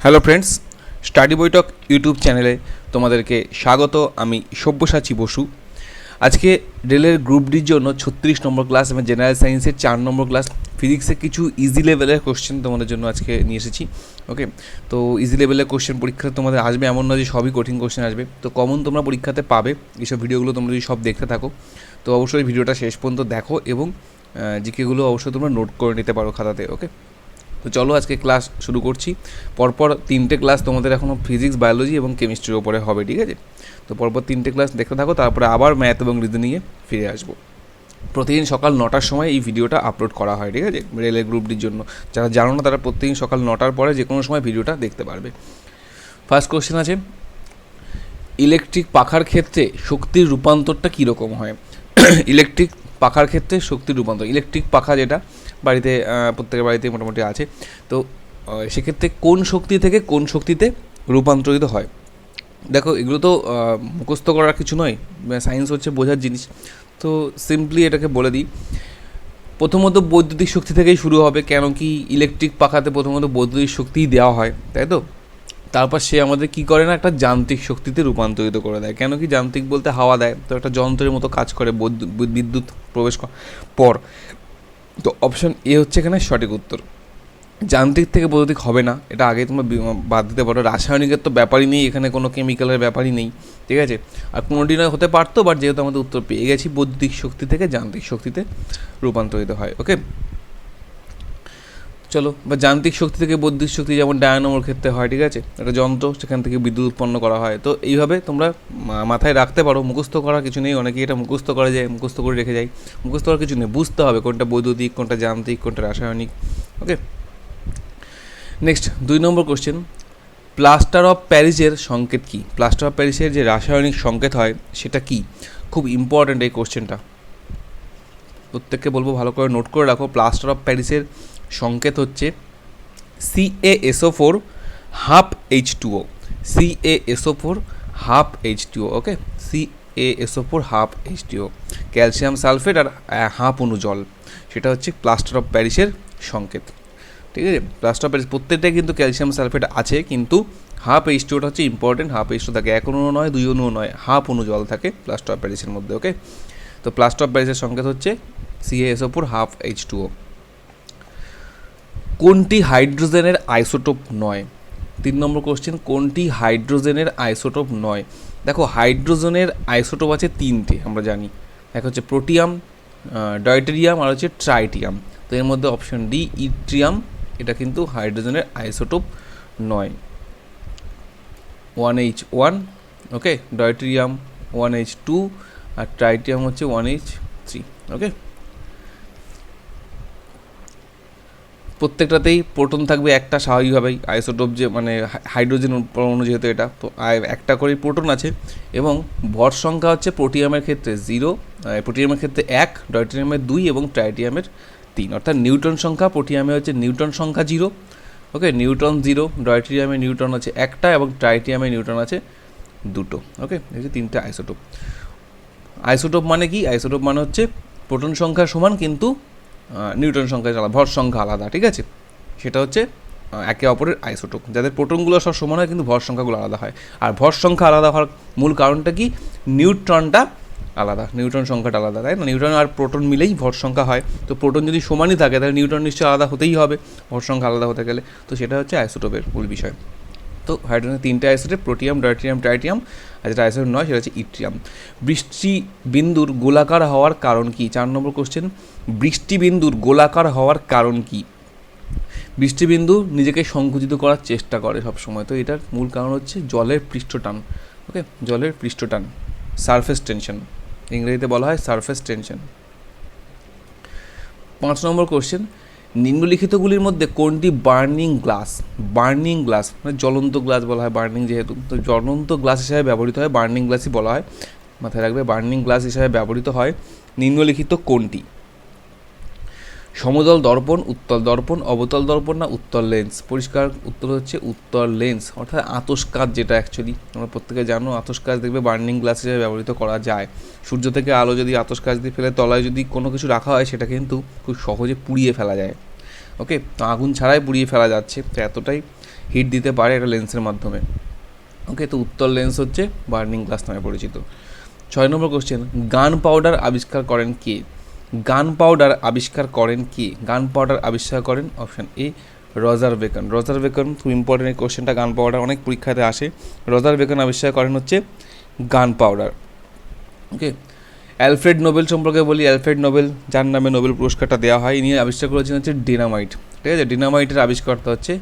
Hello friends, study বৈঠক YouTube চ্যানেলে তোমাদেরকে স্বাগত। আমি সব্যসাচী বসু। আজকে রেলের গ্রুপ ডির জন্য 36 নম্বর ক্লাস এবং জেনারেল সায়েন্সের 4 নম্বর ক্লাস, ফিজিক্সের কিছু ইজি লেভেলের কোশ্চেন তোমাদের জন্য আজকে নিয়ে এসেছি। ওকে, তো ইজি লেভেলের কোশ্চেন পরীক্ষা তোমাদের আসবে, এমন নয় যে সবই কঠিন কোশ্চেন আসবে। তো কমন তোমরা পরীক্ষাতে পাবে। এইসব ভিডিওগুলো তোমরা যদি সব দেখতে থাকো তো অবশ্যই ভিডিওটা শেষ পর্যন্ত দেখো এবং জিকেগুলো অবশ্যই তোমরা নোট করে নিতে পারো খাতাতে। ওকে, তো চলো আজকে ক্লাস শুরু করছি। পরপর 3টে ক্লাস তোমাদের এখনও ফিজিক্স, বায়োলজি এবং কেমিস্ট্রির ওপরে হবে, ঠিক আছে? তো পরপর 3টে ক্লাস দেখতে থাকো, তারপরে আবার ম্যাথ এবং রিজনিংয়ে ফিরে আসবো। প্রতিদিন সকাল 9টার সময় এই ভিডিওটা আপলোড করা হয়, ঠিক আছে? রেলের গ্রুপটির জন্য যারা জানো না তারা প্রতিদিন সকাল 9টার পরে যে কোনো সময় ভিডিওটা দেখতে পারবে। ফার্স্ট কোশ্চেন আছে, ইলেকট্রিক পাখার ক্ষেত্রে শক্তির রূপান্তরটা কীরকম হয়? ইলেকট্রিক পাখার ক্ষেত্রে শক্তির রূপান্তর, ইলেকট্রিক পাখা যেটা বাড়িতে প্রত্যেকের বাড়িতে মোটামুটি আছে, তো সেক্ষেত্রে কোন শক্তি থেকে কোন শক্তিতে রূপান্তরিত হয়? দেখো, এগুলো তো মুখস্থ করার কিছু নয়, সায়েন্স হচ্ছে বোঝার জিনিস। তো সিম্পলি এটাকে বলে দিই, প্রথমত বৈদ্যুতিক শক্তি থেকেই শুরু হবে, কেন কি ইলেকট্রিক পাখাতে প্রথমত বৈদ্যুতিক শক্তিই দেওয়া হয়, তাই তো? তারপর সে আমাদের কী করে না, একটা যান্ত্রিক শক্তিতে রূপান্তরিত করে দেয়। কেন কি যান্ত্রিক বলতে হাওয়া দেয়, তো একটা যন্ত্রের মতো কাজ করে বিদ্যুৎ প্রবেশ পর। তো অপশন এ হচ্ছে এখানে সঠিক উত্তর। যান্ত্রিক থেকে বৈদ্যুতিক হবে না, এটা আগে তোমরা বাদ দিতে পারো। রাসায়নিকের তো ব্যাপারই নেই এখানে, কোনো কেমিক্যালের ব্যাপারই নেই, ঠিক আছে? আর কোনোটি নয় হতে পারতো, বাট যেহেতু আমাদের উত্তর পেয়ে গেছি, বৈদ্যুতিক শক্তি থেকে যান্ত্রিক শক্তিতে রূপান্তরিত হয়। ওকে, চলো, বা যান্ত্রিক শক্তি থেকে বৈদ্যুতিক শক্তি যেমন ডায়নামোর ক্ষেত্রে হয়, ঠিক আছে? একটা যন্ত্র, সেখান থেকে বিদ্যুৎ উৎপন্ন করা হয়। তো এইভাবে তোমরা মাথায় রাখতে পারো, মুখস্থ করার কিছু নেই। অনেকেই এটা মুখস্থ করা যায়, মুখস্থ করে রেখে যায়। মুখস্থ করার কিছু নেই, বুঝতে হবে কোনটা বৈদ্যুতিক, কোনটা যান্ত্রিক, কোনটা রাসায়নিক। Okay, next 2 number question, plaster of প্যারিসের সংকেত কী? প্লাস্টার অফ প্যারিসের যে রাসায়নিক সংকেত হয় সেটা কী? খুব ইম্পর্ট্যান্ট এই কোশ্চেনটা, প্রত্যেককে বলবো ভালো করে নোট করে রাখো। প্লাস্টার অফ প্যারিসের সংকেত হচ্ছে CaSO4 half H2O, CaSO4 half H2O। Okay, CaSO4 half H2O, calcium sulphate আর হাফ অণু জল, সেটা হচ্ছে প্লাস্টার অফ প্যারিসের সংকেত, ঠিক আছে? প্লাস্টার অফ প্যারিস প্রত্যেকটাই কিন্তু ক্যালসিয়াম সালফেট আছে, কিন্তু হাফ H2ওটা হচ্ছে ইম্পর্টেন্ট। হাফ H2 থাকে, 1 অণু নয়, 2 অণু নয়, হাফ অণু জল থাকে প্লাস্টার অফ প্যারিসের মধ্যে। ওকে, তো প্লাস্টার অফ প্যারিসের সংকেত হচ্ছে CaSO4 হাফ H2O। কোনটি হাইড্রোজেনের আইসোটোপ নয়? 3 নম্বর কোশ্চেন, কোনটি হাইড্রোজেনের আইসোটোপ নয়? দেখো, হাইড্রোজেনের আইসোটোপ আছে 3টে, আমরা জানি। এক হচ্ছে প্রোটিয়াম, ডয়টেরিয়াম আর হচ্ছে ট্রাইটিয়াম। তো এর মধ্যে অপশন ডি ইট্রিয়াম, এটা কিন্তু হাইড্রোজেনের আইসোটোপ নয়। 1H1, ওকে, ডয়টেরিয়াম 1H2 আর ট্রাইটিয়াম হচ্ছে 1H3। ওকে, প্রত্যেকটাতেই প্রোটন থাকবে একটা, স্বাভাবিকভাবেই। আইসোটোপ যে মানে হাইড্রোজেন পরমাণু যেহেতু এটা, তো একটা করেই প্রোটন আছে। এবং ভর সংখ্যা হচ্ছে প্রোটিয়ামের ক্ষেত্রে 0, প্রোটিয়ামের ক্ষেত্রে 1, ডয়টেরিয়ামের 2 এবং ট্রাইটিয়ামের 3। অর্থাৎ নিউটন সংখ্যা প্রোটিয়ামে হচ্ছে নিউটন সংখ্যা 0, ওকে, নিউটন 0, ডয়টেরিয়ামে নিউটন আছে একটা এবং ট্রাইটিয়ামে নিউটন আছে 2। ওকে, এই যে 3টে আইসোটোপ। আইসোটোপ মানে কি? আইসোটোপ মানে হচ্ছে প্রোটন সংখ্যা সমান কিন্তু নিউটন সংখ্যা আলাদা, ভর সংখ্যা আলাদা, ঠিক আছে? সেটা হচ্ছে একে অপরের আইসোটোপ। যাদের প্রোটনগুলো সব সমান হয় কিন্তু ভর সংখ্যাগুলো আলাদা হয়। আর ভর সংখ্যা আলাদা হওয়ার মূল কারণটা কি? নিউট্রনটা আলাদা, নিউটন সংখ্যাটা আলাদা, তাই না? নিউটন আর প্রোটন মিলেই ভর সংখ্যা হয়। তো প্রোটন যদি সমানই থাকে তাহলে নিউটন নিশ্চয়ই আলাদা হতেই হবে ভর সংখ্যা আলাদা হতে গেলে। তো সেটা হচ্ছে আইসোটোপের মূল বিষয়। তো হাইড্রোজেনের 3টে আইসোটোপ, প্রোটিয়াম, ডয়টেরিয়াম, ট্রাইটিয়াম, আর যেটা আইসোটোপ নয় সেটা হচ্ছে ইট্রিয়াম। বৃষ্টিবিন্দুর গোলাকার হওয়ার কারণ কি? 4 নম্বর কোশ্চেন, বৃষ্টিবিন্দুর গোলাকার হওয়ার কারণ কি? বৃষ্টিবিন্দু নিজেকে সংকুচিত করার চেষ্টা করে সবসময়, তো এটার মূল কারণ হচ্ছে জলের পৃষ্ঠটান। ওকে, জলের পৃষ্ঠটান, সারফেস টেনশন, ইংরেজিতে বলা হয় সারফেস টেনশন। 5 নম্বর কোশ্চেন, নিম্নলিখিতগুলির মধ্যে কোনটি বার্নিং গ্লাস? বার্নিং গ্লাস মানে জ্বলন্ত গ্লাস বলা হয়, বার্নিং যেহেতু, তো জ্বলন্ত গ্লাস হিসাবে ব্যবহৃত হয়, বার্নিং গ্লাসই বলা হয়। মাথায় রাখবে, বার্নিং গ্লাস হিসাবে ব্যবহৃত হয় নিম্নলিখিত কোনটি? সমতল দর্পণ, উত্তল দর্পণ, অবতল দর্পণ না উত্তল লেন্স? পরিষ্কার উত্তর হচ্ছে উত্তল লেন্স, অর্থাৎ আতস কাচ, যেটা অ্যাকচুয়ালি তোমরা প্রত্যেকে জানো। আতস কাচ দেখবে বার্নিং গ্লাস হিসেবে ব্যবহৃত করা যায়। সূর্য থেকে আলো যদি আতস কাচ দিয়ে ফেলে তলায় যদি কোনো কিছু রাখা হয় সেটা কিন্তু খুব সহজে পুড়িয়ে ফেলা যায়। ওকে, তো আগুন ছাড়াই পুড়িয়ে ফেলা যাচ্ছে, তো এতটাই হিট দিতে পারে একটা লেন্সের মাধ্যমে। ওকে, তো উত্তর লেন্স হচ্ছে বার্নিং গ্লাস নামে পরিচিত। 6 নম্বর কোশ্চেন, গান পাউডার আবিষ্কার করেন কে? গান পাউডার আবিষ্কার করেন কে? গান পাউডার আবিষ্কার করেন option A Roger beacon. Roger beacon খুব ইম্পর্টেন্ট এই কোশ্চেনটা, গান পাউডার অনেক পরীক্ষাতে আসে। রজার বেকন আবিষ্কার করেন হচ্ছে গান পাউডার। ওকে, অ্যালফ্রেড নোবেল সম্পর্কে বলি। অ্যালফ্রেড নোবেল, যার নামে নোবেল পুরস্কারটা দেওয়া হয়, ইনি আবিষ্কার করেছেন হচ্ছে ডিনামাইট। ঠিক আছে, ডিনামাইটের আবিষ্কর্তা হচ্ছে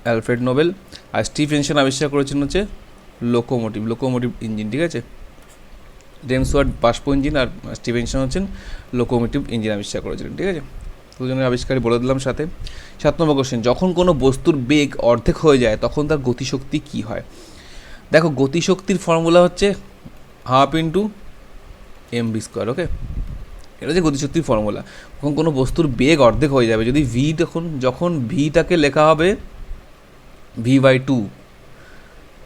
অ্যালফ্রেড নোবেল। আর স্টিফেনসন আবিষ্কার করেছেন হচ্ছে লোকোমোটিভ ইঞ্জিন। ঠিক আছে, জেমস ওয়াট বাষ্প ইঞ্জিন, আর স্টিফেনসন হচ্ছেন লোকোমোটিভ ইঞ্জিন আবিষ্কার করেছিলেন। ঠিক আছে, দুজনের আবিষ্কারই বলে দিলাম সাথে। 7 নম্বর কোশ্চেন, যখন কোনো বস্তুর বেগ অর্ধেক হয়ে যায় তখন তার গতিশক্তি কী হয়? দেখো, গতিশক্তির ফর্মুলা হচ্ছে হাফ ইন্টু mv স্কোয়ার। ওকে, এটা হচ্ছে গতিশক্তির ফর্মুলা। যখন কোনো বস্তুর বেগ অর্ধেক হয়ে যাবে, যদি যখন ভিটাকে লেখা হবে v/2,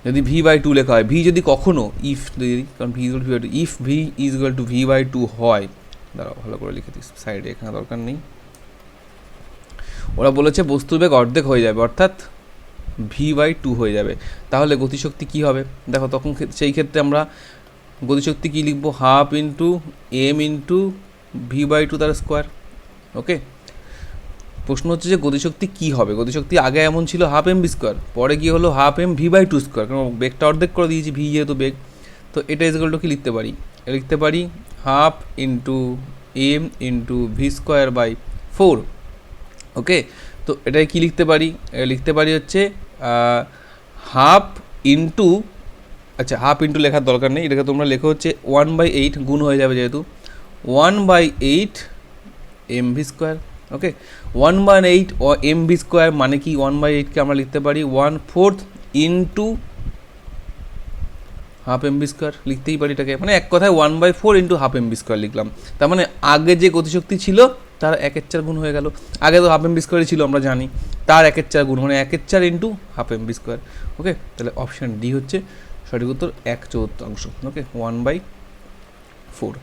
যদি v/2 লেখা হয়, যদি কখনো কারণ if V is equal to v/2 হয়, দাঁড়াও ভালো করে লিখে দিস সাইডে, এখানে দরকার নেই। ওরা বলেছে বস্তুর বেগ অর্ধেক হয়ে যাবে, অর্থাৎ v/2 হয়ে যাবে, তাহলে গতিশক্তি কী হবে? দেখো, তখন সেই ক্ষেত্রে আমরা গতিশক্তি কী লিখবো? Half into m into v/2 তার স্কোয়ার। ওকে, প্রশ্ন হচ্ছে যে গতিশক্তি কী হবে? গতিশক্তি আগে এমন ছিল হাফ mv স্কোয়ার, পরে গিয়ে হলো হাফ v/2 স্কোয়ার, কারণ বেগটা অর্ধেক করে দিয়েছি, ভি যেহেতু বেগ। তো এটা ইকুয়াল টু কি লিখতে পারি? লিখতে পারি half into m into V square by 4। Okay, তো এটাই কি লিখতে পারি? লিখতে পারি হচ্ছে হাফ ইন্টু, আচ্ছা হাফ ইন্টু লেখার দরকার নেই, এটাকে তোমরা লেখো হচ্ছে 1/8, গুণ হয়ে যাবে যেহেতু 1/8 mv স্কোয়ার। ওকে, 1/8 ও mv স্কোয়ার মানে কি? 1/8কে আমরা লিখতে পারি 1/4 ইন্টু হাফ mv স্কোয়ার, লিখতেই পারি এটাকে, মানে এক কথায় 1/4 ইন্টু হাফ mv স্কোয়ার লিখলাম। তার মানে আগে যে গতিশক্তি ছিল তার 1/4 গুণ হয়ে গেল। আগে তো হাফ mv স্কোয়ারই ছিল আমরা জানি, তার 1/4 গুণ, মানে 1/4 ইন্টু হাফ mv স্কোয়ার। ওকে, তাহলে অপশান ডি হচ্ছে সঠিক উত্তর, 1/4। ওকে, 1/4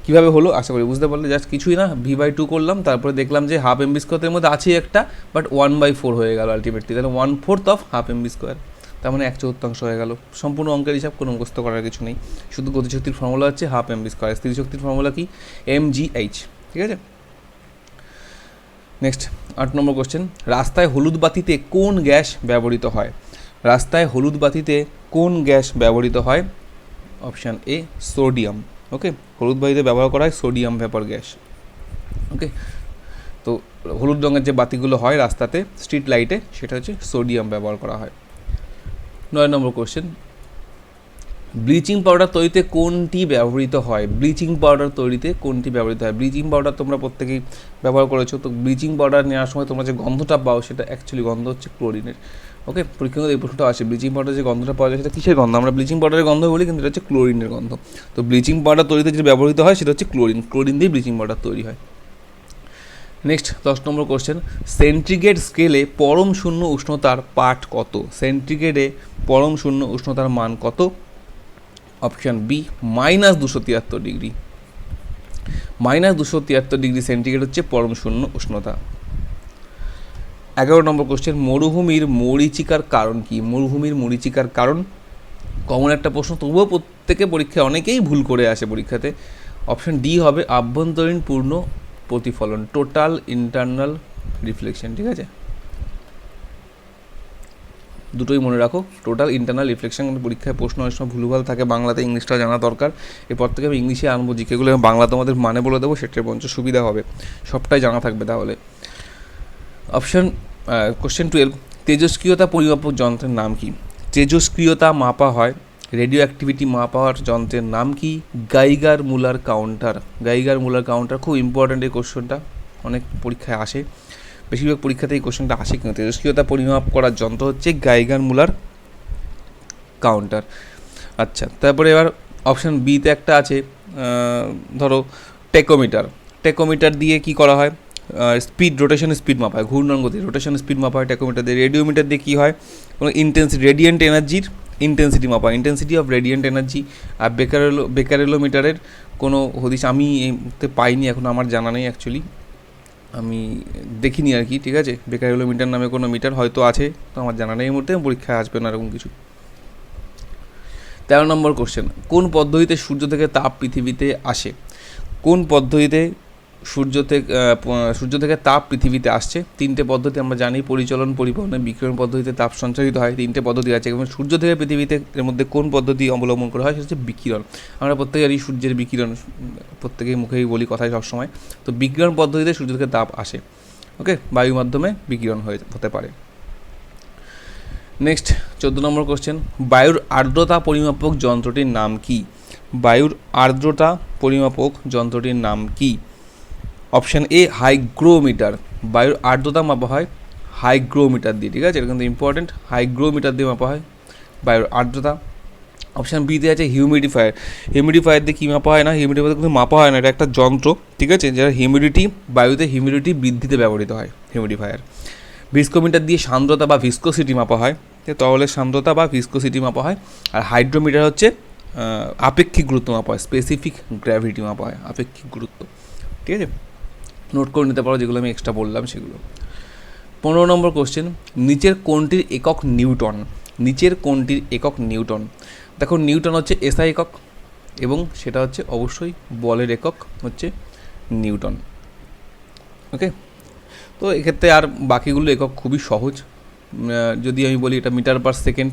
কীভাবে হলো আশা করি বুঝতে পারলে। জাস্ট কিছুই না, v/2 করলাম, তারপরে দেখলাম যে হাফ mv স্কোয়ারের মধ্যে আছে একটা, বাট 1/4 হয়ে গেল আলটিমেটলি, তাহলে 1/4 অফ হাফ mv স্কোয়ার, তার মানে 1/4 হয়ে গেল। সম্পূর্ণ অঙ্কের হিসাব, কোনো মুখস্থ করার কিছু নেই, শুধু গতিশক্তির ফর্মুলা হচ্ছে হাফ mv স্কোয়ার, স্থিতিশক্তির ফর্মুলা কি? mgh। ঠিক আছে, নেক্সট 8 নম্বর কোশ্চেন, রাস্তায় হলুদ বাতিতে কোন গ্যাস ব্যবহৃত হয়? রাস্তায় হলুদ বাতিতে কোন গ্যাস ব্যবহৃত হয়? Option A sodium. ওকে, হলুদ বাতিতে ব্যবহার করা হয় সোডিয়াম ভেপার গ্যাস। ওকে, তো হলুদ রঙের যে বাতিগুলো হয় রাস্তাতে, স্ট্রিট লাইটে, সেটা হচ্ছে সোডিয়াম ব্যবহার করা হয়। 9 নম্বর কোশ্চেন, ব্লিচিং পাউডার তৈরিতে কোনটি ব্যবহৃত হয়? ব্লিচিং পাউডার তৈরিতে কোনটি ব্যবহৃত হয়? ব্লিচিং পাউডার তোমরা প্রত্যেকেই ব্যবহার করেছো। তো ব্লিচিং পাউডার নেওয়ার সময় তোমরা যে গন্ধটা পাও, সেটা অ্যাকচুয়ালি গন্ধ হচ্ছে ক্লোরিনের। ওকে, পরীক্ষাতে এই প্রশ্নটা আসে, ব্লিচিং পাউডার যে গন্ধটা পাওয়া যায় সেটা কিসের গন্ধ? আমরা ব্লিচিং পাউডারের গন্ধ বলি, কিন্তু এটা হচ্ছে ক্লোরিনের গন্ধ। তো ব্লিচিং পাউডার তৈরিতে যেটা ব্যবহৃত হয় সেটা হচ্ছে ক্লোরিন দিয়ে ব্লিচিং পাউডার তৈরি হয়। নেক্সট 10 নম্বর কোশ্চেন, সেন্টিগ্রেড স্কেলে পরম শূন্য উষ্ণতার পাঠ কত? সেন্টিগ্রেডে পরম শূন্য উষ্ণতার মান কত? Option B -273 degree. -273 degree centigrade হচ্ছে পরম শূন্য উষ্ণতা। 11 নম্বর কোশ্চেন, মরুভূমির মরীচিকার কারণ কি? মরুভূমির মরীচিকার কারণ কমন একটা প্রশ্ন, তবুও প্রত্যেকে পরীক্ষায় অনেকেই ভুল করে আসে পরীক্ষাতে। অপশান ডি হবে আভ্যন্তরীণ পূর্ণ প্রতিফলন, টোটাল ইন্টারনাল রিফ্লেকশন। ঠিক আছে, দুটোই মনে রাখো, টোটাল ইন্টারনাল রিফ্লেকশন। পরীক্ষায় প্রশ্ন অনেক সময় ভুলভাল থাকে, বাংলাতে ইংলিশটা জানা দরকার। এরপর থেকে আমি ইংলিশে আনবো জিকেগুলো, বাংলা তোমাদের মানে বলে দেবো, সেটার বঞ্চ সুবিধা হবে, সবটাই জানা থাকবে তাহলে। অপশান কোশ্চেন 12, তেজস্ক্রিয়তা পরিমাপক যন্ত্রের নাম কি? তেজস্ক্রিয়তা মাপা হয়, রেডিও অ্যাক্টিভিটি মাপার যন্ত্রের নাম কি? গাইগার মুলার কাউন্টার। গাইগার মুলার কাউন্টার খুব ইম্পর্ট্যান্ট এই কোশ্চেনটা, অনেক পরীক্ষায় আসে, বেশিরভাগ পরীক্ষাতে এই কোশ্চেনটা আসে। কিন্তু তেজস্ক্রিয়তা পরিমাপ করার যন্ত্র হচ্ছে গাইগার মুলার কাউন্টার। আচ্ছা, তারপরে এবার অপশান বিতে একটা আছে, ধরো টেকোমিটার। টেকোমিটার দিয়ে কি করা হয়? রোটেশন স্পিড মাপা হয়, ঘূর্ণন গতি, রোটেশন স্পিড মাপা হয় টেকোমিটার দিয়ে। রেডিওমিটার দিয়ে কী হয়? কোনো রেডিয়েন্ট এনার্জির ইন্টেন্সিটি মাপা হয়, ইন্টেন্সিটি অফ রেডিয়েন্ট এনার্জি। আর বেকারেলোমিটারের কোনো হদিশ আমি এই মুহূর্তে পাইনি, এখন আমার জানা নেই অ্যাকচুয়ালি। আমি দেখিনি আর কি, ঠিক আছে। বেকারিওমিটার নামে কোনো মিটার হয়তো আছে, তো আমার জানা নেই এই মুহূর্তে, পরীক্ষায় আসবে না এরকম কিছু। 13 নম্বর কোশ্চেন, কোন পদ্ধতিতে সূর্য থেকে তাপ পৃথিবীতে আসে? কোন পদ্ধতিতে সূর্য থেকে তাপ পৃথিবীতে আসছে? তিনটে পদ্ধতি আমরা জানি, পরিচলন, পরিবহনে, বিকিরণ পদ্ধতিতে তাপ সঞ্চারিত হয়। তিনটে পদ্ধতি আছে, এবং সূর্য থেকে পৃথিবীতে এর মধ্যে কোন পদ্ধতি অবলম্বন করা হয় সেটা হচ্ছে বিকিরণ। আমরা প্রত্যেকে জানি সূর্যের বিকিরণ, প্রত্যেকেই মুখেই বলি কথায় সবসময়। তো বিকিরণ পদ্ধতিতে সূর্য থেকে তাপ আসে, ওকে, বায়ুর মাধ্যমে বিকিরণ হতে পারে। নেক্সট 14 নম্বর কোশ্চেন, বায়ুর আর্দ্রতা পরিমাপক যন্ত্রটির নাম কি? বায়ুর আর্দ্রতা পরিমাপক যন্ত্রটির নাম কি? Option A hygrometer. বায়ুর আর্দ্রতা মাপা হয় হাইগ্রোমিটার দিয়ে, ঠিক আছে, এটা কিন্তু ইম্পর্টেন্ট, হাইগ্রোমিটার দিয়ে মাপা হয় বায়ুর আর্দ্রতা। অপশান বিতে আছে হিউমিডিফায়ার। হিউমিডিফায়ার দিয়ে কী মাপা হয় না, হিউমিডিফায়ার কিন্তু মাপা হয় না, এটা একটা যন্ত্র, ঠিক আছে, যারা বায়ুতে হিউমিডিটি বৃদ্ধিতে ব্যবহৃত হয়, হিউমিডিফায়ার। ভিস্কোমিটার দিয়ে সান্দ্রতা বা ভিস্কোসিটি মাপা হয়, তরলের সান্দ্রতা বা ভিস্কোসিটি মাপা হয়। আর হাইড্রোমিটার হচ্ছে আপেক্ষিক গুরুত্ব মাপা হয়, স্পেসিফিক গ্র্যাভিটি মাপা হয়, আপেক্ষিক গুরুত্ব, ঠিক আছে, নোট করে নিতে পারো যেগুলো আমি এক্সট্রা বললাম সেগুলো। 15 নম্বর কোশ্চেন, নিচের কোনটির একক নিউটন? নিচের কোনটির একক নিউটন? দেখো, নিউটন হচ্ছে এসআই একক, এবং সেটা হচ্ছে অবশ্যই বলের একক হচ্ছে নিউটন, ওকে। তো এক্ষেত্রে আর বাকিগুলো একক খুবই সহজ। যদি আমি বলি এটা মিটার পার সেকেন্ড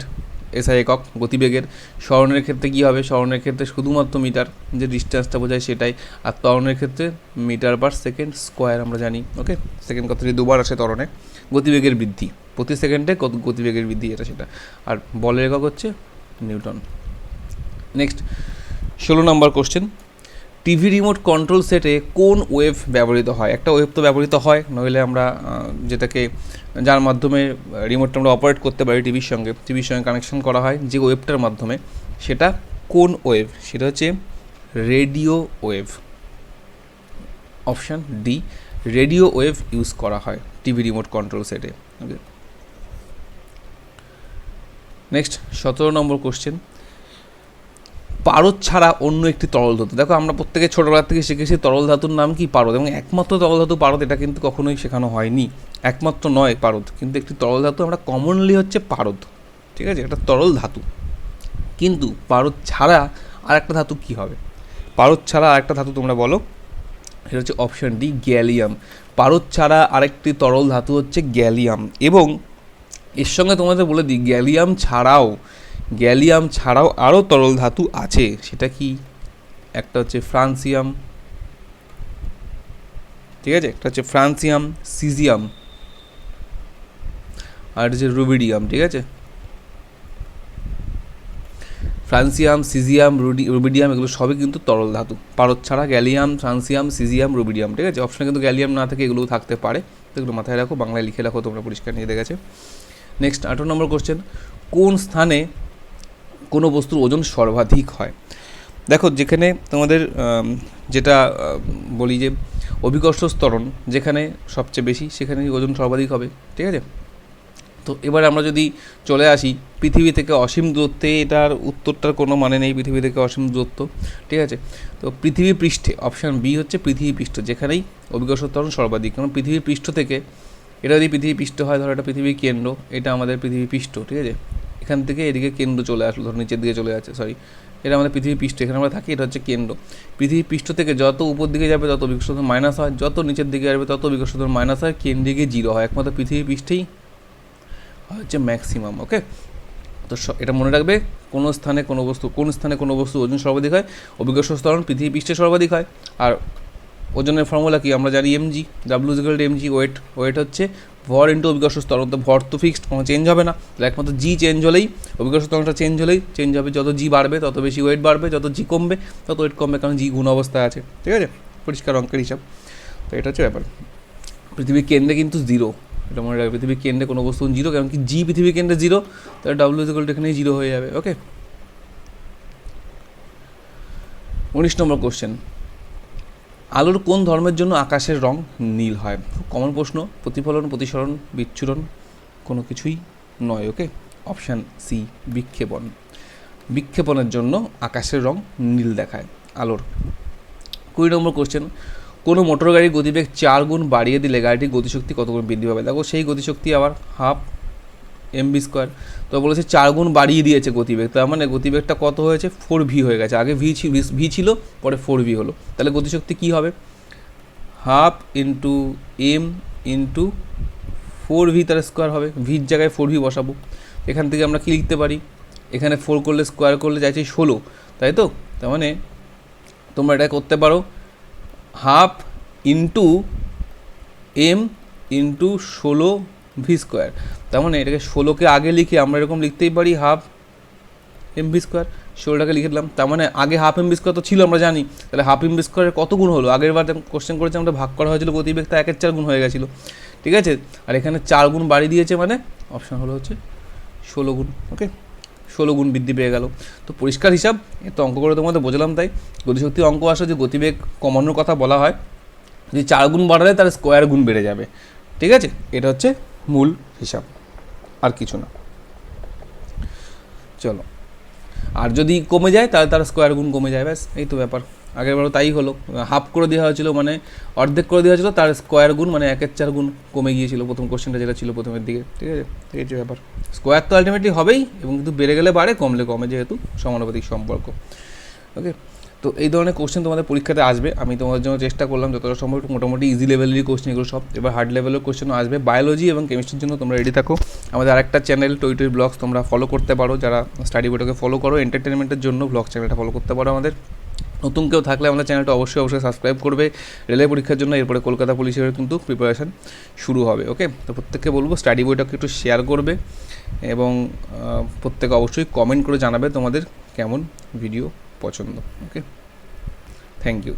এসআই একক গতিবেগের। স্মরণের ক্ষেত্রে কী হবে? স্মরণের ক্ষেত্রে শুধুমাত্র মিটার, যে ডিস্টেন্সটা বোঝায় সেটাই। আর ত্বরণের ক্ষেত্রে মিটার পার সেকেন্ড স্কোয়ার আমরা জানি, ওকে। সেকেন্ড কথাটি দুবার আসে ত্বরণে। গতিবেগের বৃদ্ধি, প্রতি সেকেন্ডে গতিবেগের বৃদ্ধি, এটা সেটা। আর বলের একক হচ্ছে নিউটন। নেক্সট 16 নম্বর কোশ্চেন, টিভি রিমোট কন্ট্রোল সেটে কোন ওয়েভ ব্যবহৃত হয়? একটা ওয়েভ তো ব্যবহৃত হয়, নইলে আমরা যেটাকে, যার মাধ্যমে রিমোটটা আমরা অপারেট করতে পারি টিভির সঙ্গে কানেকশন করা হয় যে ওয়েভটার মাধ্যমে, সেটা কোন ওয়েভ? সেটা হচ্ছে radio wave. Option D, radio wave use করা হয় টিভি রিমোট কন্ট্রোল সেটে, ওকে। নেক্সট 17 নম্বর কোশ্চেন, পারদ ছাড়া অন্য একটি তরল ধাতু। দেখো, আমরা প্রত্যেকে ছোটোবেলা থেকে শিখেছি তরল ধাতুর নাম কি? পারদ। এবং একমাত্র তরল ধাতু পারদ, এটা কিন্তু কখনোই শেখানো হয়নি। একমাত্র নয় পারদ, কিন্তু একটি তরল ধাতু আমরা কমনলি হচ্ছে পারদ, ঠিক আছে, এটা তরল ধাতু। কিন্তু পারদ ছাড়া আর একটা ধাতু কী হবে? পারদ ছাড়া আরেকটা ধাতু তোমরা বলো। এটা হচ্ছে অপশান ডি, গ্যালিয়াম। পারদ ছাড়া আরেকটি তরল ধাতু হচ্ছে গ্যালিয়াম। এবং এর সঙ্গে তোমাদের বলে দিই, গ্যালিয়াম ছাড়াও আরও তরল ধাতু আছে। সেটা কি? একটা হচ্ছে ফ্রান্সিয়াম, ঠিক আছে, একটা হচ্ছে ফ্রান্সিয়াম, সিজিয়াম, আর হচ্ছে রুবিডিয়াম, ঠিক আছে। ফ্রান্সিয়াম, সিজিয়াম, রুবিডিয়াম এগুলো সবই কিন্তু তরল ধাতু। পারদ ছাড়া গ্যালিয়াম, ফ্রান্সিয়াম, সিজিয়াম, রুবিডিয়াম, ঠিক আছে। অপশানে কিন্তু গ্যালিয়াম না থাকে, এগুলোও থাকতে পারে, তো এগুলো মাথায় রাখো, বাংলায় লিখে রাখো তোমরা, পরিষ্কার নিয়ে দেখেছে। নেক্সট 18 নম্বর কোশ্চেন, কোন স্থানে কোনো বস্তুর ওজন সর্বাধিক হয়? দেখো, যেখানে তোমাদের যেটা বলি যে অভিকর্ষ ত্বরণ যেখানে সবচেয়ে বেশি, সেখানেই ওজন সর্বাধিক হবে, ঠিক আছে। তো এবার আমরা যদি চলে আসি পৃথিবী থেকে অসীম দূরত্বে, এটার উত্তরটার কোনো মানে নেই, পৃথিবী থেকে অসীম দূরত্ব, ঠিক আছে। তো পৃথিবী পৃষ্ঠে, অপশান বি হচ্ছে পৃথিবী পৃষ্ঠ, যেখানেই অভিকর্ষ ত্বরণ সর্বাধিক। কারণ পৃথিবী পৃষ্ঠ থেকে, এটা যদি পৃথিবী পৃষ্ঠ হয়, ধরো এটা পৃথিবীর কেন্দ্র, এটা আমাদের পৃথিবী পৃষ্ঠ, ঠিক আছে। এখান থেকে এদিকে কেন্দ্র চলে আসলো, ধরো নিচের দিকে চলে যাচ্ছে, এটা আমাদের পৃথিবী পৃষ্ঠ, এখানে আমরা থাকি, এটা হচ্ছে কেন্দ্র। পৃথিবী পৃষ্ঠ থেকে যত উপর দিকে যাবে তত অভিকর্ষ ত্বরণ মাইনাস হয়, যত নিচের দিকে যাবে তত অভিকর্ষ ত্বরণ মাইনাস হয়, কেন্দ্রে গিয়ে 0 হয়। একমাত্র পৃথিবী পৃষ্ঠেই হচ্ছে ম্যাক্সিমাম, ওকে। তো এটা মনে রাখবে, কোন স্থানে কোনো বস্তু ওজন সর্বাধিক হয়, অভিকর্ষ ত্বরণ পৃথিবী পৃষ্ঠে সর্বাধিক হয়। আর ওজনের ফর্মুলা কি আমরা জানি, এমজি, W=mg, ওয়েট হচ্ছে ভর ইন্টু অভিকর্ষ ত্বরণ। তো ভর তো ফিক্সড, কোনো চেঞ্জ হবে না, তাহলে একমাত্র জি চেঞ্জ হলেই, অভিকর্ষ ত্বরণটা চেঞ্জ হবে। যত জি বাড়বে তত বেশি ওয়েট বাড়বে, যত জি কমবে তত ওয়েট কমবে, কারণ জি গুণ অবস্থায় আছে, ঠিক আছে, পরিষ্কার অঙ্কের হিসাব। তো এটা হচ্ছে ব্যাপার। পৃথিবীর কেন্দ্রে কিন্তু 0, এটা মনে রাখবে, পৃথিবীর কেন্দ্রে কোনো বস্তু 0, কারণ কি জি পৃথিবীর কেন্দ্রে 0, তাহলে W= এখানেই 0 হয়ে যাবে, ওকে। 19 নম্বর কোশ্চেন, আলোর কোন ধর্মের জন্য আকাশের রং নীল হয়? খুব কমন প্রশ্ন। প্রতিফলন, প্রতিসরণ, বিচ্ছুরণ, কোনো কিছুই নয়, ওকে। অপশান সি, বিক্ষেপণের জন্য আকাশের রং নীল দেখায় আলোর। 20 নম্বর কোশ্চেন, কোনো মোটর গাড়ির গতিবেগ 4 গুণ বাড়িয়ে দিলে গাড়িটির গতিশক্তি কত গুণ বৃদ্ধি পাবে? দেখো সেই গতিশক্তি আবার হাফ mv স্কোয়ার। তো বলেছে 4 গুণ বাড়িয়ে দিয়েছে গতিবেগ, তার মানে গতিবেগটা কত হয়েছে 4v হয়ে গেছে। আগে ভি ছিল, পরে 4v হলো। তাহলে গতিশক্তি কী হবে? Half into M into 4v তার স্কোয়ার হবে। ভির জায়গায় 4v বসাবো। এখান থেকে আমরা কী লিখতে পারি? এখানে 4 করলে স্কোয়ার করলে চাইছি 16, তাই তো? তার মানে তোমরা এটা করতে পারো half into M into 16v square. তার মানে এটাকে 16কে আগে লিখে আমরা এরকম লিখতেই পারি হাফ mv স্কোয়ার। 16টাকে লিখে দিলাম। তার মানে আগে হাফ mv স্কোয়ার তো ছিল, আমরা জানি। তাহলে হাফ mv স্কোয়ারের কত গুণ হলো? আগের বার কোশ্চেন করেছে আমরা ভাগ করা হয়েছিল গতিবেগটা 1/4 গুণ হয়ে গেছিলো, ঠিক আছে? আর এখানে 4 গুণ বাড়িয়ে দিয়েছে, মানে অপশান হলো হচ্ছে 16 গুণ। ওকে, 16 গুণ বৃদ্ধি পেয়ে গেল। তো পরিষ্কার হিসাব, এত অঙ্ক করে তোমাদের বোঝালাম। তাই গতিশক্তি অঙ্ক আসলে যে গতিবেগ কমানোর কথা বলা হয়, যদি 4 গুণ বাড়ালে তার স্কোয়ার গুণ বেড়ে যাবে, ঠিক আছে? এটা হচ্ছে মূল হিসাব, আর কিছু না। চলো, আর যদি কমে যায় তাহলে তার স্কোয়ার গুণ কমে যায়, ব্যাস এই তো ব্যাপার। আগেরবারও তাই হলো, হাফ করে দেওয়া হয়েছিল, মানে অর্ধেক করে দেওয়া হয়েছিল, তার স্কোয়ার গুণ মানে 1/4 গুণ কমে গিয়েছিল প্রথম কোশ্চেনটা যেটা ছিল প্রথমের দিকে, ঠিক আছে? এই যে ব্যাপার, স্কোয়ার তো আলটিমেটলি হবেই, এবং কিন্তু বেড়ে গেলে বাড়ে, কমলে কমে, যেহেতু সমানুপাতিক সম্পর্ক। ওকে, তো এই ধরনের কোশ্চেন তোমাদের পরীক্ষাতে আসবে। আমি তোমাদের জন্য চেষ্টা করলাম যতটা সম্ভব মোটামুটি ইজি লেভেলেরই কোশ্চেন এগুলো সব। এবার হার্ড লেভেলের কোশ্চেনও আসবে। বায়োলজি এবং কেমিস্ট্রির জন্য তোমরা রেডি থাকো। আমাদের আরেকটা চ্যানেল টই ব্লগস তোমরা ফলো করতে পারো, যারা স্টাডি বইটাকে ফলো করো। এন্টারটেনমেন্টের জন্য ব্লগ চ্যানেলটা ফলো করতে পারো আমাদের। নতুন কেউ থাকলে আমাদের চ্যানেলটা অবশ্যই সাবস্ক্রাইব করবে। রেলের পরীক্ষার জন্য এরপরে কলকাতা পুলিশের কিন্তু প্রিপারেশান শুরু হবে। ওকে, তো প্রত্যেককে বলবো স্টাডি বইটাকে একটু শেয়ার করবে, এবং প্রত্যেকে অবশ্যই কমেন্ট করে জানাবে তোমাদের কেমন ভিডিও পছন্দ। ওকে, থ্যাংক ইউ।